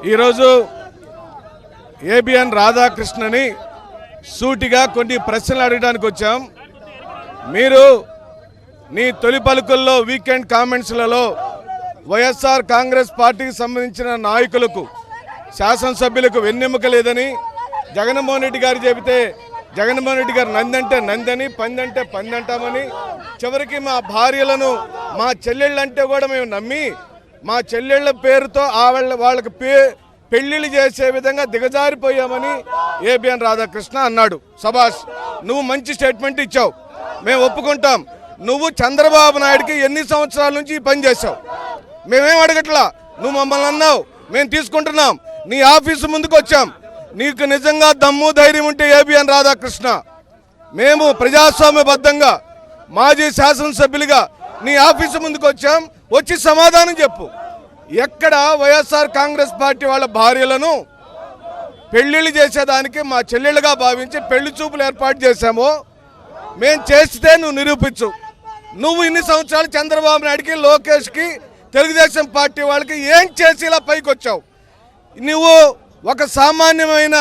ఈరోజు ఏబిఎన్ రాధాకృష్ణని సూటిగా కొన్ని ప్రశ్నలు అడగడానికి వచ్చాం. మీరు నీ తొలి పలుకుల్లో వీకెండ్ కామెంట్స్లలో వైఎస్ఆర్ కాంగ్రెస్ పార్టీకి సంబంధించిన నాయకులకు శాసనసభ్యులకు వెన్నెముక లేదని జగన్మోహన్ రెడ్డి గారు చెబితే జగన్మోహన్ రెడ్డి గారు నందంటే నందని పందంటే పందంటామని చివరికి మా భార్యలను మా చెల్లెళ్ళంటే కూడా మేము నమ్మి మా చెల్లెళ్ళ పేరుతో వాళ్ళకి పెళ్లిళ్ళు చేసే విధంగా దిగజారిపోయామని ఏబిఎన్ రాధాకృష్ణ అన్నాడు. సభాష్, నువ్వు మంచి స్టేట్మెంట్ ఇచ్చావు, మేము ఒప్పుకుంటాం. నువ్వు చంద్రబాబు నాయుడికి ఎన్ని సంవత్సరాల నుంచి ఈ పని చేశావు? మేమేం అడగట్లా, నువ్వు మమ్మల్ని అన్నావు, మేము తీసుకుంటున్నాం. నీ ఆఫీసు ముందుకు వచ్చాం. నీకు నిజంగా దమ్ము ధైర్యం ఉంటే ఏబిఎన్ రాధాకృష్ణ, మేము ప్రజాస్వామ్యబద్ధంగా మాజీ శాసనసభ్యులుగా నీ ఆఫీసు ముందుకు వచ్చాం, వచ్చి సమాధానం చెప్పు. ఎక్కడ వైఎస్ఆర్ కాంగ్రెస్ పార్టీ వాళ్ళ భార్యలను పెళ్లిళ్ళు చేసేదానికి మా చెల్లెళ్ళుగా భావించి పెళ్లి చూపులు ఏర్పాటు చేశామో మేము చేస్తే నువ్వు నిరూపించు. నువ్వు ఇన్ని సంవత్సరాలు చంద్రబాబు నాయుడికి, లోకేష్కి, తెలుగుదేశం పార్టీ వాళ్ళకి ఏం చేసి ఇలా పైకి వచ్చావు? నువ్వు ఒక సామాన్యమైన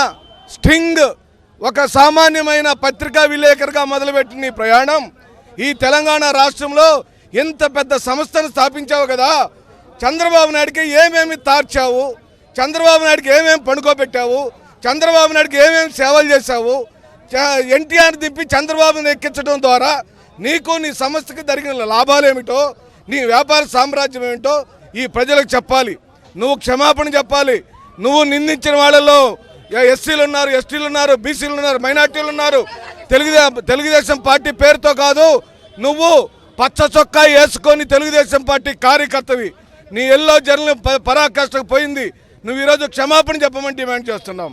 ఒక సామాన్యమైన పత్రికా విలేకరుగా మొదలుపెట్టిన నీ ప్రయాణం ఈ తెలంగాణ రాష్ట్రంలో ఎంత పెద్ద సంస్థను స్థాపించావు కదా. చంద్రబాబు నాయుడికి ఏమేమి తార్చావు, చంద్రబాబు నాయుడికి ఏమేమి పడుకోబెట్టావు, చంద్రబాబు నాయుడికి ఏమేమి సేవలు చేశావు, ఎన్టీఆర్ దింపి చంద్రబాబుని ఎక్కించడం ద్వారా నీకు నీ సంస్థకి జరిగిన లాభాలు ఏమిటో, నీ వ్యాపార సామ్రాజ్యం ఏమిటో ఈ ప్రజలకు చెప్పాలి. నువ్వు క్షమాపణ చెప్పాలి. నువ్వు నిందించిన వాళ్ళలో ఎస్సీలు ఉన్నారు, ఎస్టీలు ఉన్నారు, బీసీలు ఉన్నారు, మైనార్టీలు ఉన్నారు. తెలుగుదేశం పార్టీ పేరుతో కాదు, నువ్వు పచ్చ చొక్కా వేసుకొని తెలుగుదేశం పార్టీ కార్యకర్తవి. నీ ఎల్లో జర్నల్ పరాకాష్ఠకు పోయింది. నువ్వు ఈరోజు క్షమాపణ చెప్పమని డిమాండ్ చేస్తున్నాం.